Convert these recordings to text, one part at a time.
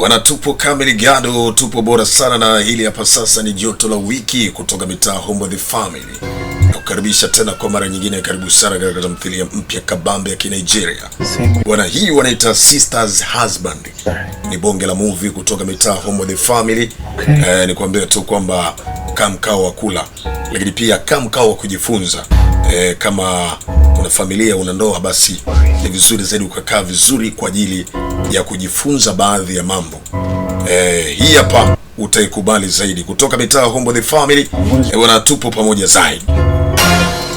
Bwana, tupo kamili gado, tupo bora sana, na hili hapa sasa ni joto la wiki kutoka mitaa Home of the Family. Nakukaribisha tena kwa mara nyingine, karibu sana katika tamthilia mpya kabambe ya Kinigeria. Bwana, hii wanaita Sister's Husband. Ni bonge la movie kutoka mitaa Home of the Family. Ni kuambia tu kwamba kama mkao wa kula, lakini pia kama mkao wa kujifunza. Kama una familia, una ndoa, basi ni vizuri zaidi ukakaa vizuri kwa ajili ya kujifunza baadhi ya mambo. Hii hapa utaikubali zaidi kutoka mitaa Home of the Family. Wana tupo pamoja zaidi.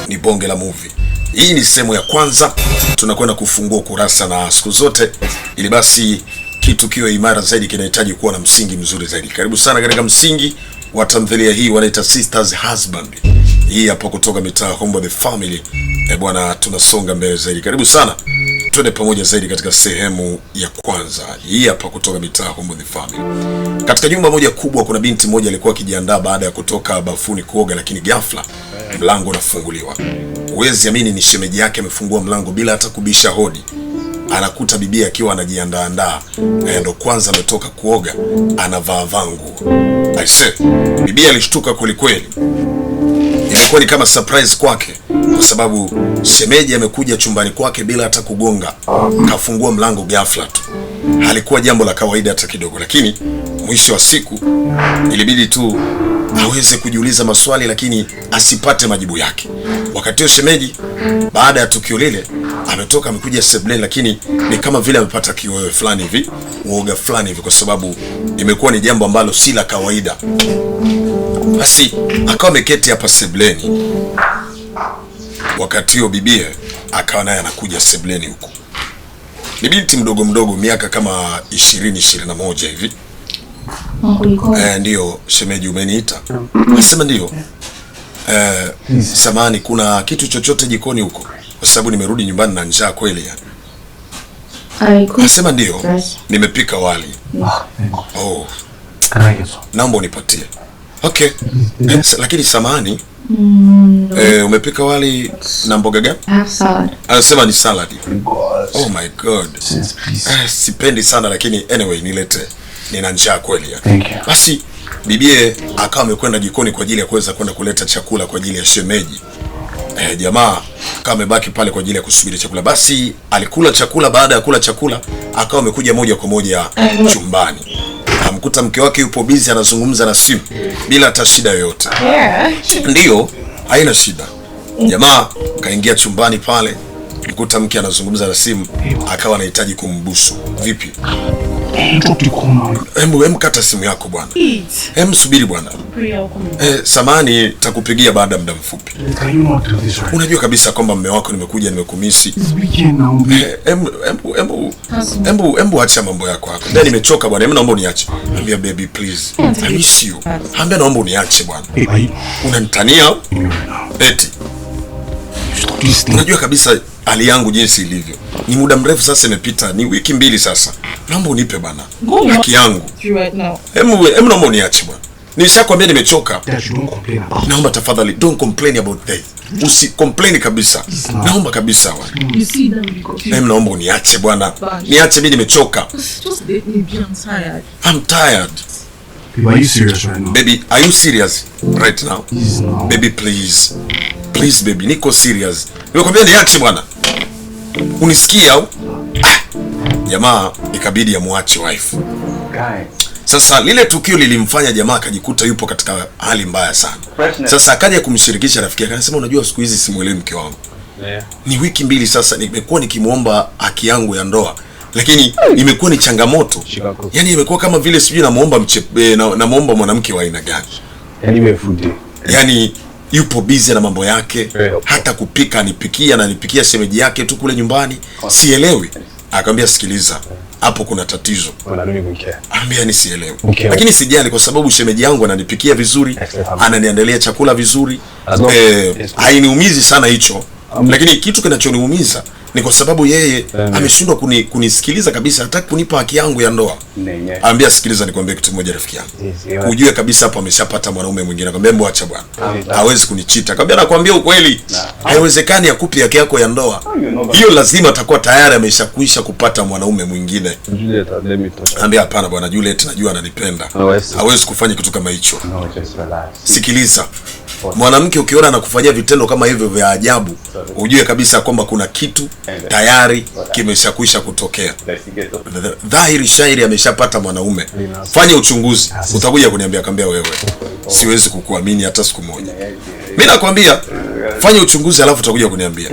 Ni bonge la movie. Hii ni sehemu ya kwanza, tunakwenda kufungua kurasa, na siku zote ili basi kitu kiwe imara zaidi kinahitaji kuwa na msingi mzuri zaidi. Karibu sana katika msingi wa tamthilia hii wanaita Sister's Husband. Hii hapa kutoka mitaa Home of the Family. Bwana, tunasonga mbele zaidi. Karibu sana. Twende pamoja zaidi katika sehemu ya kwanza. Hii hapa kutoka mitaa Home of the Family. Katika nyumba moja kubwa kuna binti moja alikuwa akijiandaa baada ya kutoka bafuni kuoga, lakini ghafla mlango unafunguliwa. Huwezi amini, ni shemeji yake amefungua mlango bila hata kubisha hodi. Anakuta bibi akiwa anajiandaa, ndo kwanza ametoka kuoga, anavaa nguo. Aise, bibi alishtuka kweli kweli. Ilikuwa ni kama surprise kwake, kwa sababu shemeji amekuja chumbani kwake bila hata kugonga, kafungua mlango ghafla tu. Halikuwa jambo la kawaida hata kidogo, lakini mwisho wa siku ilibidi tu aweze kujiuliza maswali lakini asipate majibu yake. Wakati huo shemeji, baada ya tukio lile, ametoka amekuja sebuleni, lakini ni kama vile amepata kiwewe fulani hivi, uoga fulani hivi, kwa sababu imekuwa ni jambo ambalo si la kawaida. Basi akawa ameketi hapa sebuleni. Wakati huo bibie akawa naye anakuja sebuleni huko. Ni binti mdogo mdogo, miaka kama 20-21 hivi. Ndio shemeji, umeniita? Nasema ndio. Samani, kuna kitu chochote jikoni huko? Kwa sababu nimerudi nyumbani na njaa kweli yani. Nasema ndio, nimepika wali. Oh, naomba unipatie. Okay. Lakini samani, umepika wali na mboga gani? Anasema ni salad. Oh my god. Sipendi sana, lakini anyway nilete. Nina njaa kweli ya. Basi bibie akawa amekwenda jikoni kwa ajili ya kuweza kwenda kuleta chakula kwa ajili ya shemeji. Jamaa akawa amebaki pale kwa ajili ya kusubiri chakula. Basi alikula chakula, baada ya kula chakula akawa amekuja moja kwa moja chumbani. Amkuta mke wake yupo busy anazungumza na simu bila hata shida yoyote. Ndio, haina shida. Jamaa kaingia chumbani pale, mkuta mke anazungumza na simu, akawa anahitaji kumbusu. Vipi? Hebu kata simu yako bwana. Hebu subiri bwana. Samani, takupigia baada ya muda mfupi. Unajua kabisa kwamba mume wako nimekuja nimekumisi. Hebu acha mambo yako hapo. Ndio nimechoka bwana. Hebu naomba uniache. Ambia baby please. I miss you. Ambia naomba uniache bwana. Unanitania? Eti. Unajua kabisa hali yangu jinsi ilivyo. Ni muda mrefu sasa imepita, ni wiki 2 sasa. Naomba unipe bana haki yangu. Hebu naomba uniache bwana. Nishakwambia nimechoka. Naomba tafadhali don't complain about that. Usi complain kabisa. Naomba kabisa bwana. Hebu naomba uniache bwana. Niache, mimi nimechoka. I'm tired. Are you serious right now? Baby, are you serious right now? No. Baby please. Please baby, niko serious. Nimekwambia niache bwana. Unisikia au? Jamaa ikabidi amwache wife. Sasa lile tukio lilimfanya jamaa akajikuta yupo katika hali mbaya sana. Sasa akaja kumshirikisha rafiki yake, anasema unajua siku hizi simuelewi mke wangu. Ni wiki 2 sasa nimekuwa nikimuomba haki yangu ya ndoa, lakini imekuwa ni changamoto. Yaani imekuwa kama vile sijui namuomba namuomba mwanamke wa aina gani. Yaani yupo busy na mambo yake, hata kupika anipikia na anipikia shemeji yake tu kule nyumbani. Sielewi. Akamwambia sikiliza, hapo kuna tatizo. Ambia ni sielewi. Lakini sijali kwa sababu shemeji yangu ananipikia vizuri, ananiandalia chakula vizuri. Hainiumizi sana hicho. Lakini kitu kinachoniumiza Ni kwa sababu yeye ameshindwa kunisikiliza kabisa, hataki kunipa haki yangu ya ndoa. Anambia sikiliza, nikwambie kitu moja rafiki yangu. Ujue kabisa hapo ameshapata mwanaume mwingine. Akamwambia hebu acha bwana. Hawezi kunichita. Akamwambia nakwambia ukweli. Haiwezekani akupe haki yako ya ndoa. Hiyo lazima atakuwa tayari ameshakwisha kupata mwanaume mwingine. Anambia hapana bwana, Juliet najua ananipenda. Hawezi kufanya kitu kama hicho. Sikiliza. Mwanamke ukiona anakufanyia vitendo kama hivyo vya ajabu, ujue kabisa kwamba kuna kitu tayari kimeshakwisha kutokea. Dhahiri shairi ameshapata mwanaume. Fanya uchunguzi, utakuja kuniambia. Akamwambia wewe, siwezi kukuamini hata siku moja. Mimi nakwambia fanya uchunguzi alafu utakuja kuniambia.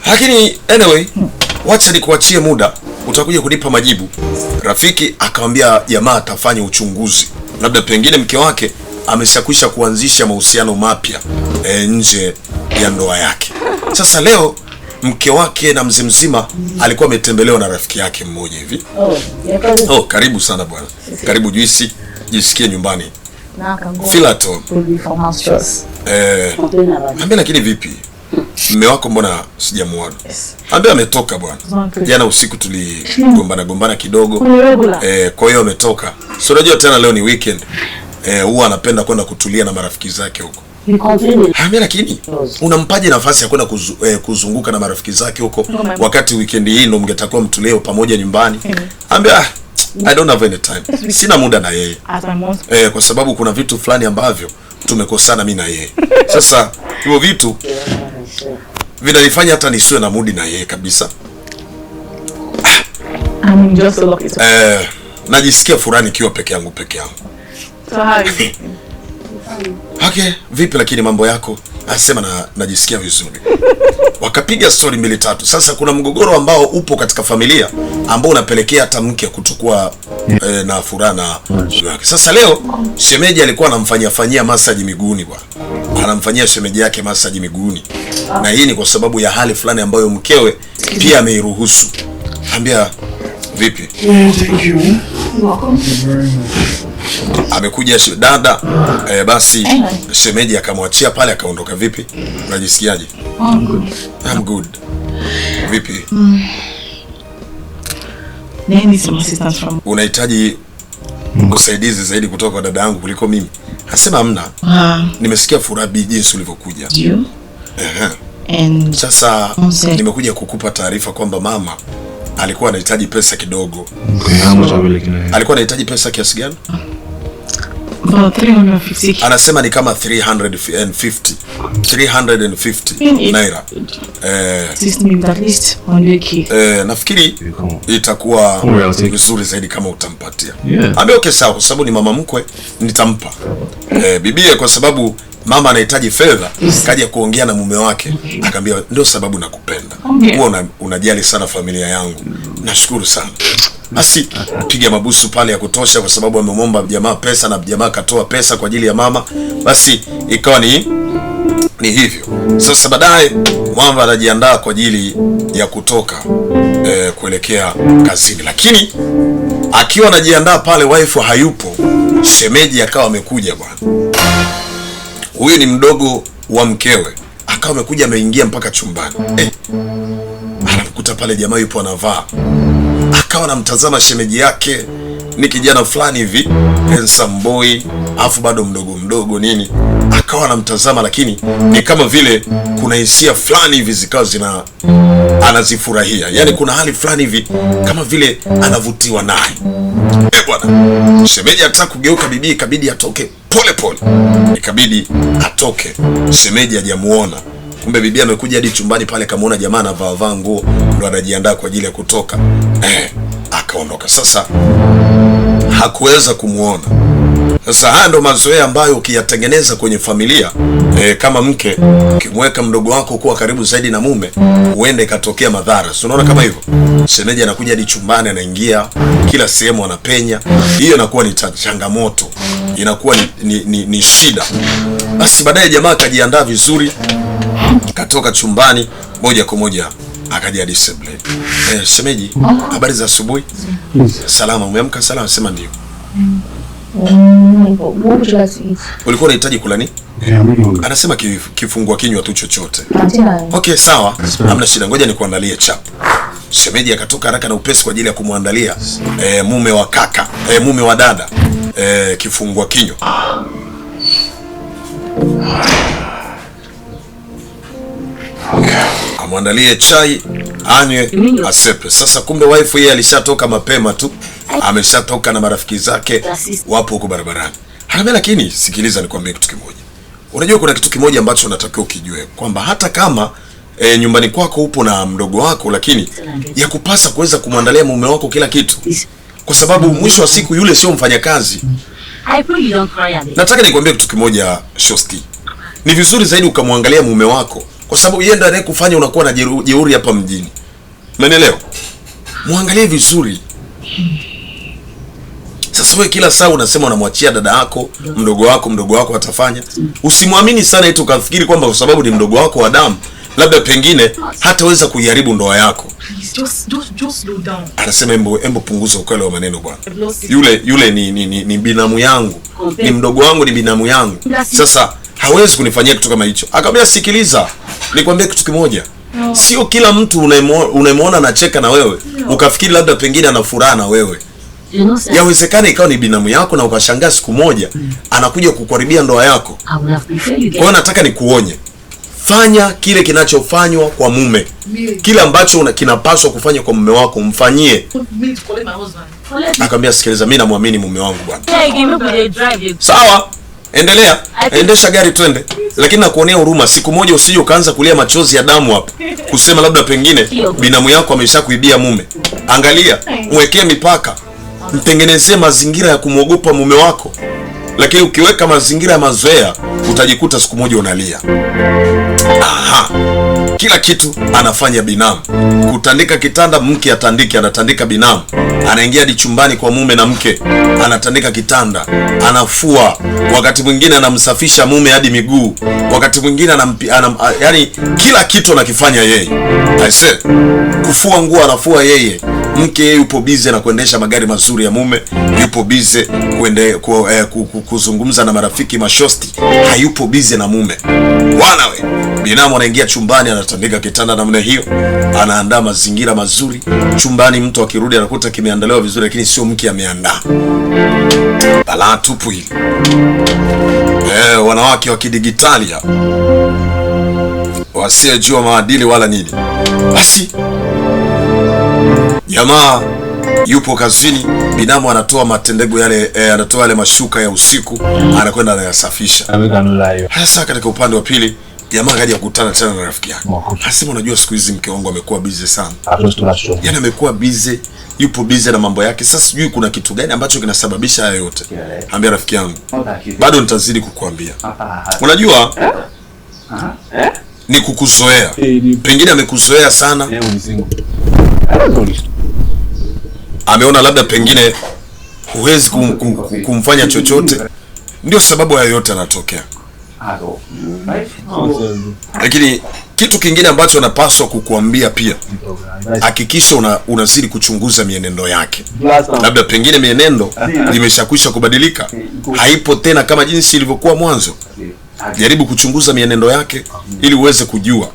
Lakini anyway, wacha nikuachie muda, utakuja kunipa majibu. Rafiki akamwambia jamaa atafanya uchunguzi, labda pengine mke wake ameshakwisha kuanzisha mahusiano mapya nje ya ndoa yake. Sasa leo mke wake na mzee mzima alikuwa ametembelewa na rafiki yake mmoja hivi. Karibu sana bwana. Karibu Juisi, jisikie nyumbani. Feel at home. Ambia lakini vipi? Mume wako mbona sijamuona? Ambia ametoka bwana. Jana usiku tuligombana kidogo. Kwa hiyo ametoka. So unajua tena leo ni weekend. Huwa anapenda kwenda kutulia na marafiki zake huko. Ambia lakini unampaje nafasi ya kwenda kuzunguka na marafiki zake huko wakati weekend hii ndo mngetakiwa mtuleo pamoja nyumbani? Ambia I don't have any time. Sina muda na yeye. Kwa sababu kuna vitu fulani ambavyo tumekosana mimi na yeye. Sasa hivyo vitu vinanifanya hata nisiwe na mudi na yeye kabisa. Najisikia furaha nikiwa peke yangu. Okay, vipi lakini mambo yako? Asema najisikia vizuri. Wakapiga story 2-3. Sasa kuna mgogoro ambao upo katika familia ambao unapelekea hata mke kutokuwa na furaha na wake. Sasa leo shemeji alikuwa anamfanyia massage miguuni bwana. Anamfanyia shemeji yake massage miguuni. Na hii ni kwa sababu ya hali fulani ambayo mkewe pia ameiruhusu. Ambia vipi? Amekuja dada basi shemeji akamwachia pale akaondoka. Vipi? Unajisikiaje? I'm good. Vipi? Unahitaji usaidizi zaidi kutoka kwa dada yangu kuliko mimi? Asema hamna. Nimesikia furaha jinsi ulivyokuja. Sasa nimekuja kukupa taarifa kwamba mama alikuwa anahitaji pesa kidogo. Alikuwa anahitaji pesa kiasi gani? Anasema ni kama 350 naira. Nafikiri itakuwa vizuri zaidi kama utampatia. Ambe okay sawa, kwa sababu ni mama mkwe nitampa. Bibie kwa sababu mama anahitaji fedha, kaja kuongea na mume wake, akamwambia ndio sababu nakupenda. Wewe unajali sana familia yangu. Nashukuru sana. Basi piga mabusu pale ya kutosha kwa sababu amemwomba jamaa pesa na jamaa katoa pesa kwa ajili ya mama. Basi ikawa ni hivyo. Sasa baadaye Mwamba anajiandaa kwa ajili ya kutoka kuelekea kazini, lakini akiwa anajiandaa pale wife hayupo. Shemeji akawa amekuja bwana. Huyu ni mdogo wa mkewe. Akawa amekuja ameingia mpaka chumbani. Anamkuta pale jamaa yupo anavaa. Akawa anamtazama shemeji yake, ni kijana fulani hivi, handsome boy, afu bado mdogo nini. Akawa anamtazama lakini ni kama vile kuna hisia fulani hivi zikawa anazifurahia. Yaani kuna hali fulani hivi kama vile anavutiwa naye. Bwana, shemeji ataka kugeuka, bibi ikabidi atoke pole. Ikabidi atoke. Shemeji hajamuona. Kumbe bibi amekuja hadi chumbani pale, kamuona jamaa anavaa nguo, ndo anajiandaa kwa ajili ya kutoka. Akaondoka. Sasa hakuweza kumuona. Sasa haya ndo mazoea ambayo ukiyatengeneza kwenye familia kama mke, ukimweka mdogo wako kuwa karibu zaidi na mume, huenda ikatokea madhara. So unaona kama hivyo. Shemeji anakuja hadi chumbani, anaingia kila sehemu, anapenya. Hiyo inakuwa ni changamoto. Inakuwa ni shida. Basi baadaye jamaa akajiandaa vizuri, katoka chumbani moja kwa moja akaja hadi sebuleni. Shemeji, habari za asubuhi? Salama, umeamka salama? Sema ndio. Ulikuwa unahitaji kula nini? Okay, I'm really hungry. Anasema kifungua kinywa tu chochote. Tena. Okay, sawa. Hamna shida. Ngoja nikuandalie chap. Shemeji akatoka haraka na upesi kwa ajili ya kumwandalia mume wa kaka, mume wa dada kifungua kinywa. Okay. Amwandalie chai, anywe, asepe. Sasa kumbe wife yeye alishatoka mapema tu. Ameshatoka na marafiki zake wapo huko barabarani. Anambia lakini sikiliza nikwambie kitu kimoja. Unajua kuna kitu kimoja ambacho unatakiwa ukijue kwamba hata kama nyumbani kwako upo na mdogo wako, lakini ya kupasa kuweza kumwandalia mume wako kila kitu, kwa sababu mwisho wa siku yule sio mfanyakazi. Nataka nikwambie kitu kimoja Shosti, ni vizuri zaidi ukamwangalia mume wako, kwa sababu yeye ndiye anayekufanya unakuwa na jeuri hapa mjini. Umeelewa? Muangalie vizuri. Sasa wewe kila saa unasema unamwachia dada yako, mdogo wako atafanya. Usimwamini sana eti ukafikiri kwamba kwa sababu ni mdogo wako wa damu, labda pengine hataweza kuiharibu ndoa yako. Just slow down. Anasema embo punguza ukali wa maneno bwana. Yule ni binamu yangu. Ni mdogo wangu, ni binamu yangu. Sasa hawezi kunifanyia kitu kama hicho. Akamwambia sikiliza, nikwambie kitu kimoja. Sio kila mtu unayemwona anacheka na wewe ukafikiri labda pengine ana furaha na wewe. Yawezekana ikawa ni binamu yako na ukashangaa siku moja anakuja kukuharibia ndoa yako. Kwa hiyo nataka nikuonye. Fanya kile kinachofanywa kwa mume. Kile ambacho kinapaswa kufanya kwa mume wako mfanyie. Akamwambia sikiliza, mimi namwamini mume wangu bwana. Sawa, endelea. Endesha gari twende. Lakini nakuonea huruma, siku moja usije ukaanza kulia machozi ya damu hapa. Kusema labda pengine binamu yako ameshakuibia mume. Angalia, mwekee mipaka. Mtengenezee mazingira ya kumwogopa mume wako. Lakini ukiweka mazingira ya mazoea utajikuta siku moja unalia. Aha. Kila kitu anafanya binamu. Kutandika kitanda mke atandike, anatandika binamu. Anaingia hadi chumbani kwa mume na mke, anatandika kitanda, anafua, wakati mwingine anamsafisha mume hadi miguu, wakati mwingine yani kila kitu anakifanya yeye. I say, kufua nguo anafua yeye. Mke yeye yupo busy na kuendesha magari mazuri ya mume, yupo busy kuzungumza na marafiki mashosti, hayupo busy na mume. Wanawe binamu anaingia chumbani, anatandika kitanda namna hiyo, anaandaa mazingira mazuri chumbani. Mtu akirudi anakuta kimeandaliwa vizuri, lakini sio mke ameandaa. Balaa tupu hili. Wanawake wa kidigitali wasiojua maadili wala nini. Basi jamaa yupo kazini, binamu anatoa matendego yale, anatoa yale mashuka ya usiku, anakwenda anayasafisha. Sasa katika upande wa pili jamaa kaja kukutana tena na rafiki yake. Anasema unajua siku hizi mke wangu amekuwa busy sana. Yaani amekuwa busy, yupo busy na mambo yake. Sasa sijui kuna kitu gani ambacho kinasababisha haya yote. Ambia rafiki yangu, bado nitazidi kukuambia. Unajua ni kukuzoea. Pengine amekuzoea sana. Ameona labda pengine huwezi kumfanya chochote, ndio sababu ya yote yanatokea. Lakini kitu kingine ambacho anapaswa kukuambia pia, hakikisha unazidi kuchunguza mienendo yake. Labda pengine mienendo imeshakwisha kubadilika, haipo tena kama jinsi ilivyokuwa mwanzo. Jaribu kuchunguza mienendo yake ili uweze kujua.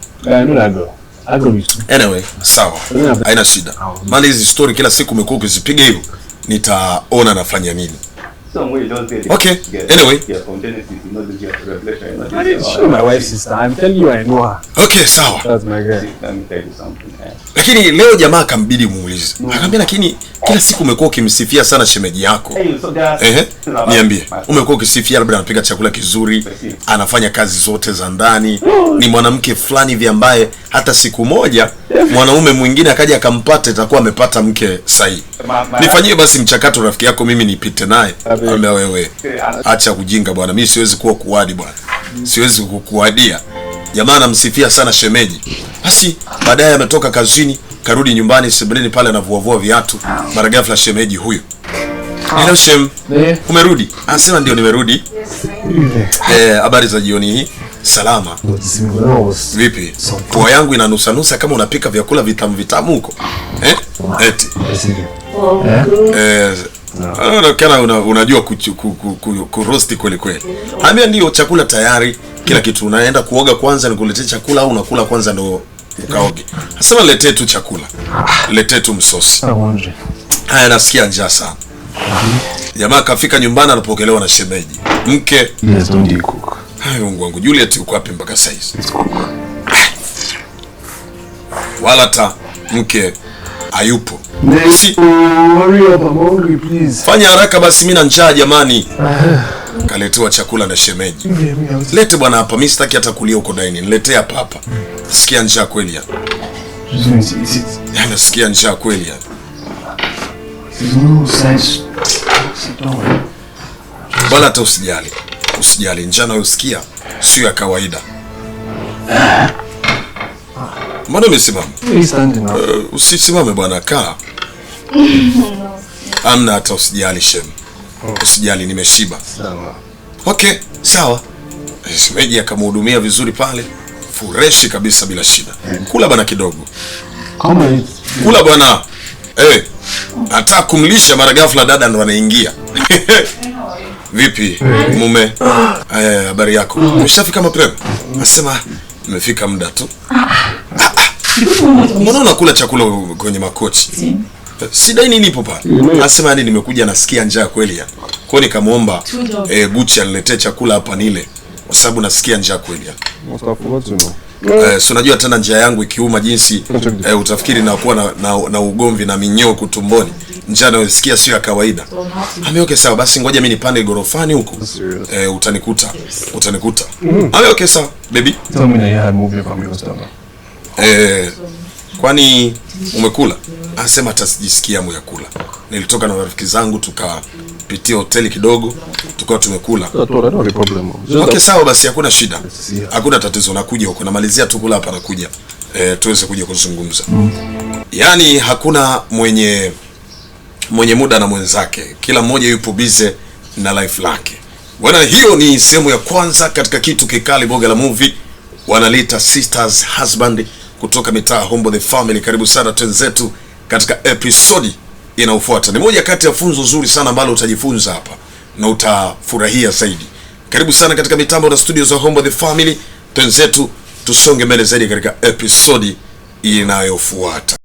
Anyway, sawa, haina shida. Maana hizi story kila siku umekuwa ukizipiga hivyo, nitaona nafanya nini. Okay, anyway. My wife's sister. I'm telling you I know her. Okay, sawa. That's my girl. Lakini leo jamaa akambidi muulize. Akamwambia lakini kila siku umekuwa ukimsifia sana shemeji yako. Niambie, umekuwa ukisifia labda anapika chakula kizuri, anafanya kazi zote za ndani, ni mwanamke fulani hivi ambaye hata siku moja mwanaume mwingine akaja akampata, itakuwa amepata mke sahihi. Nifanyie basi mchakato rafiki yako, mimi nipite naye. Ambia wewe, acha kujinga bwana, mimi siwezi kuwa kuwadi bwana. Siwezi kukuadia. Jamaa anamsifia sana shemeji. Basi baadaye ametoka kazini, karudi nyumbani sebuleni pale anavuavua viatu. Mara ghafla shemeji huyo. Hello Shem. Umerudi? Anasema ndio nimerudi. Habari za jioni hii? Salama. Vipi? Pua yangu inanusa kama unapika vyakula vitamu huko. Eti. Unaonekana unajua kurosti kweli kweli. Ambia ndio chakula tayari, kila kitu. Unaenda kuoga kwanza nikuletee chakula au unakula kwanza ndo ukaoge? Nasema letee tu chakula. Letee tu msosi. Haya, nasikia njaa sana. Jamaa kafika nyumbani anapokelewa na shemeji. Mke. Yes, don't cook. Hayo Mungu wangu, Juliet uko wapi mpaka saizi? Wala ta mke hayupo. Hurry up, I'm hungry, please. Fanya haraka basi, mimi na njaa jamani. Kaletewa chakula na shemeji. Lete bwana hapa, mimi sitaki hata kulia huko dining. Niletee hapa hapa. Sikia njaa kweli ya. Nasikia njaa kweli ya. Wala hata usijali. Usijali, njaa usikia sio ya kawaida. Mbona umesimama? Usisimame bwana, kaa. Amna, hata usijali shem. Usijali, nimeshiba. Sawa. Okay, sawa. Shemeji akamhudumia vizuri pale. Fureshi kabisa bila shida. Kula bwana kidogo. Kula bwana. Hata kumlisha mara ghafla dada ndo anaingia. Vipi mume? Habari yako? Umeshafika mapema? Nasema nimefika muda tu. Mbona unakula chakula kwenye makochi? Sidai nini nipo pale? Nasema yani nimekuja nasikia njaa kweli ya. Kwa nikamuomba Gucci aniletee chakula hapa nile. Kwa sababu nasikia njaa kweli ya. So unajua tena njaa yangu ikiuma jinsi utafikiri nakuwa na ugomvi na minyoo kutumboni. Njaa nasikia sio ya kawaida. Okay sawa, basi ngoja mimi nipande gorofani huko. Utanikuta. Okay sawa, baby. Kwani umekula? Anasema hata sijisikia hamu ya kula. Nilitoka na rafiki zangu tukapitia hoteli kidogo, tukao tumekula. Okay sawa basi, hakuna shida. Hakuna tatizo, nakuja huko. Namalizia tu kula hapa nakuja. Tuweze kuja kuzungumza. Yaani hakuna mwenye muda na mwenzake. Kila mmoja yupo busy na life lake. Bwana, hiyo ni sehemu ya kwanza katika kitu kikali bonge la movie. Wanalita Sisters Husband kutoka mitaa Hombo the Family. Karibu sana twenzetu katika episodi inayofuata. Ni moja kati ya funzo zuri sana ambalo utajifunza hapa na utafurahia zaidi. Karibu sana katika mitambo na studio za Hombo the Family. Twenzetu tusonge mbele zaidi katika episodi inayofuata.